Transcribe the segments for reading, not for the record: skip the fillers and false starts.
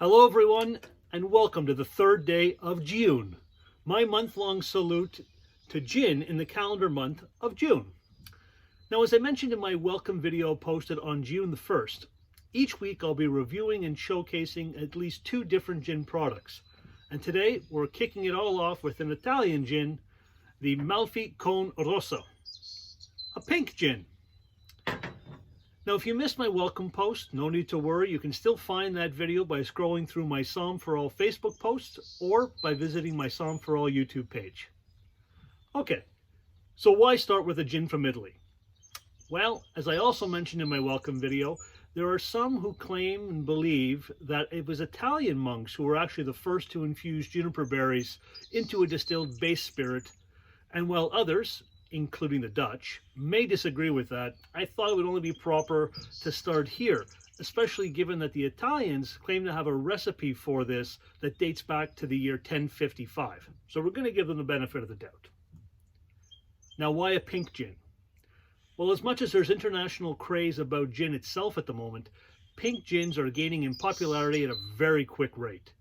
Hello everyone, and welcome to the third day of Gi-Une, my month-long salute to gin in the calendar month of June. Now, as I mentioned in my welcome video posted on June the 1st, each week I'll be reviewing and showcasing at least 2 different gin products. And today we're kicking it all off with an Italian gin, the Malfy con Rosso, a pink gin. Now, if you missed my welcome post, no need to worry. You can still find that video by scrolling through my Psalm for All Facebook posts or by visiting my Psalm for All YouTube page. Okay, so why start with a gin from Italy? Well, as I also mentioned in my welcome video, there are some who claim and believe that it was Italian monks who were actually the first to infuse juniper berries into a distilled base spirit, and while others, including the Dutch, may disagree with that, I thought it would only be proper to start here, especially given that the Italians claim to have a recipe for this that dates back to the year 1055. So we're going to give them the benefit of the doubt. Now, why a pink gin? Well, as much as there's international craze about gin itself at the moment, pink gins are gaining in popularity at a very quick rate.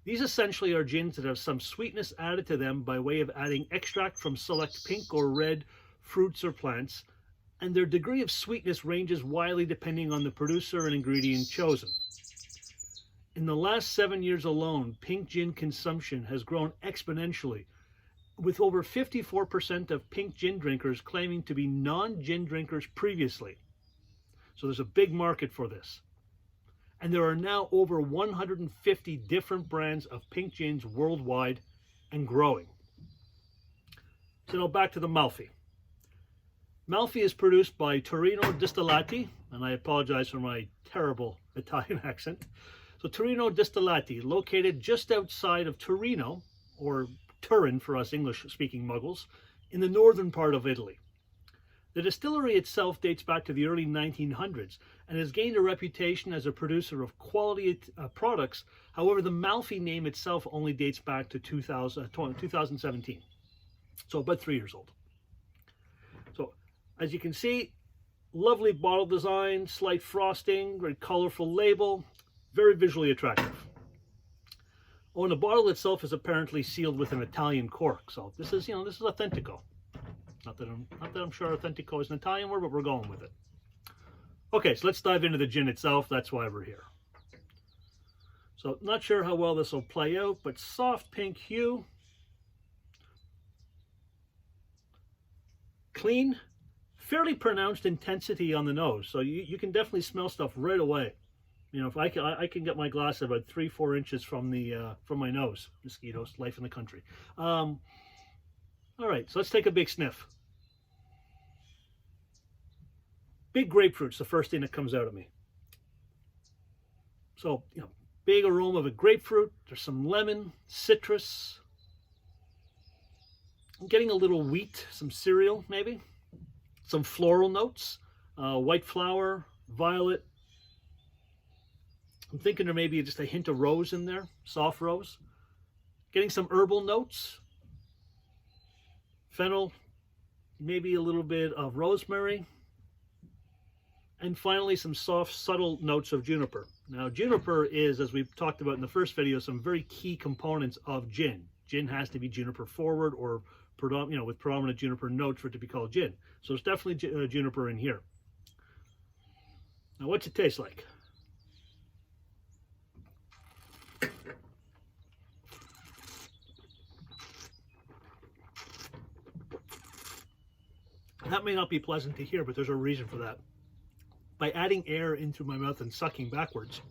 These essentially are gins that have some sweetness added to them by way of adding extract from select pink or red fruits or plants, and their degree of sweetness ranges widely depending on the producer and ingredient chosen. In the last 7 years alone, pink gin consumption has grown exponentially, with over 54% of pink gin drinkers claiming to be non-gin drinkers previously. So there's a big market for this. And there are now over 150 different brands of pink gins worldwide and growing. So now back to the Malfy. Malfy is produced by Torino Distillati, and I apologize for my terrible Italian accent. So Torino Distillati, located just outside of Torino, or Turin for us English-speaking muggles, in the northern part of Italy. The distillery itself dates back to the early 1900s and has gained a reputation as a producer of quality products. However, the Malfy name itself only dates back to 2017, so about 3 years old. So, as you can see, lovely bottle design, slight frosting, very colorful label, very visually attractive. Oh, and the bottle itself is apparently sealed with an Italian cork, so this is Authentico. Not that I'm sure Authentico is an Italian word, but we're going with it. Okay, so let's dive into the gin itself. That's why we're here. So, not sure how well this will play out, but soft pink hue. Clean, fairly pronounced intensity on the nose. So you can definitely smell stuff right away. You know, if I can get my glass about 3-4 inches from my nose. Mosquitoes, life in the country. All right, so let's take a big sniff. Big grapefruit's the first thing that comes out of me. So, big aroma of a grapefruit. There's some lemon, citrus. I'm getting a little wheat, some cereal maybe. Some floral notes, white flower, violet. I'm thinking there may be just a hint of rose in there, soft rose. Getting some herbal notes. Fennel, maybe a little bit of rosemary, and finally some soft, subtle notes of juniper. Now, juniper is, as we've talked about in the first video, some very key components of gin. Gin has to be juniper forward or with predominant juniper notes for it to be called gin. So it's definitely juniper in here. Now, what's it taste like? That may not be pleasant to hear, but there's a reason for that. By adding air into my mouth and sucking backwards,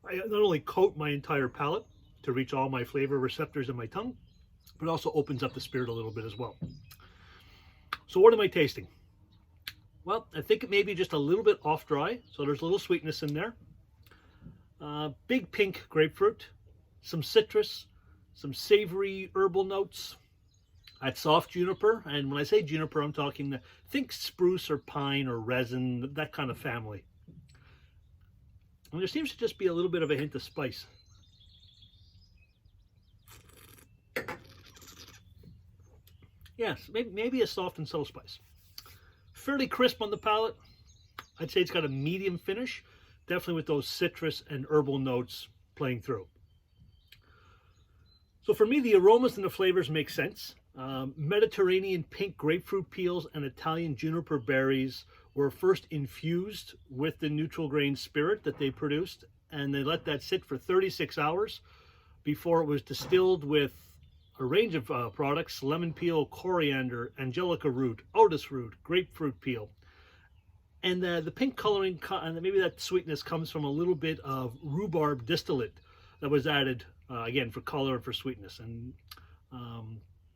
I not only coat my entire palate to reach all my flavor receptors in my tongue, but also opens up the spirit a little bit as well. So what am I tasting? Well, I think it may be just a little bit off dry, so there's a little sweetness in there. Big pink grapefruit, some citrus, some savory herbal notes. That soft juniper, and when I say juniper, I'm talking, think spruce or pine or resin, that kind of family. And there seems to just be a little bit of a hint of spice. Yes, maybe a soft and subtle spice. Fairly crisp on the palate. I'd say it's got a medium finish, definitely with those citrus and herbal notes playing through. So for me, the aromas and the flavors make sense. Mediterranean pink grapefruit peels and Italian juniper berries were first infused with the neutral grain spirit that they produced, and they let that sit for 36 hours before it was distilled with a range of products: lemon peel, coriander, angelica root, otis root, grapefruit peel. And the pink coloring, and maybe that sweetness comes from a little bit of rhubarb distillate that was added, again, for color and for sweetness. And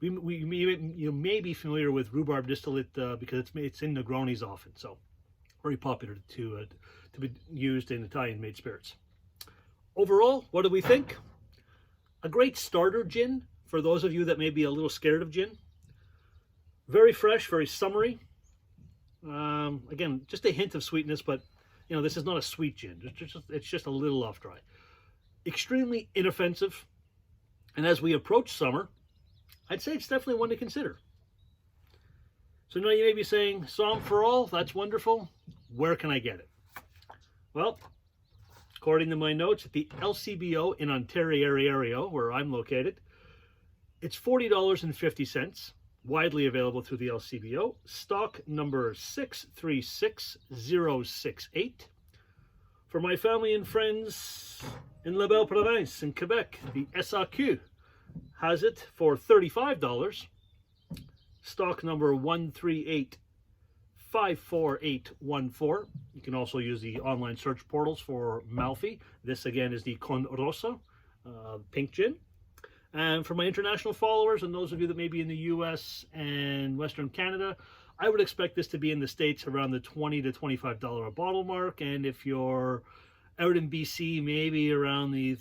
you may be familiar with rhubarb distillate because it's in Negronis often, so very popular to be used in Italian-made spirits. Overall, what do we think? A great starter gin for those of you that may be a little scared of gin. Very fresh, very summery. Again, just a hint of sweetness, but you know, this is not a sweet gin. It's just a little off dry. Extremely inoffensive, and as we approach summer, I'd say it's definitely one to consider. So now you may be saying, Somm for all, that's wonderful. Where can I get it? Well, according to my notes, at the LCBO in Ontario, where I'm located, it's $40.50, widely available through the LCBO. Stock number 636068. For my family and friends in La Belle Province in Quebec, the SAQ has it for $35. Stock number 138-54814. You can also use the online search portals for Malfy. This again is the Con Rosso pink gin. And for my international followers and those of you that may be in the US and Western Canada, I would expect this to be in the States around the $20 to $25 a bottle mark. And if you're out in BC, maybe around the,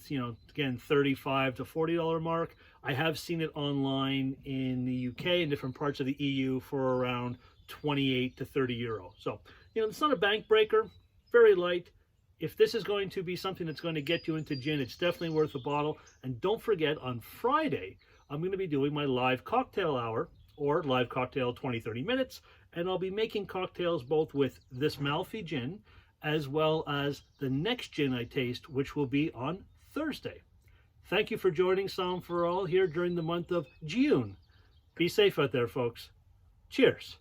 again, $35 to $40 mark. I have seen it online in the UK and different parts of the EU for around 28 to 30 euro. So, it's not a bank breaker, very light. If this is going to be something that's going to get you into gin, it's definitely worth a bottle. And don't forget, on Friday, I'm going to be doing my live cocktail hour, or live cocktail 20-30 minutes, and I'll be making cocktails both with this Malfy gin as well as the next gin I taste, which will be on Thursday. Thank you for joining Somm for All here during the month of Gi-Une. Be safe out there, folks. Cheers.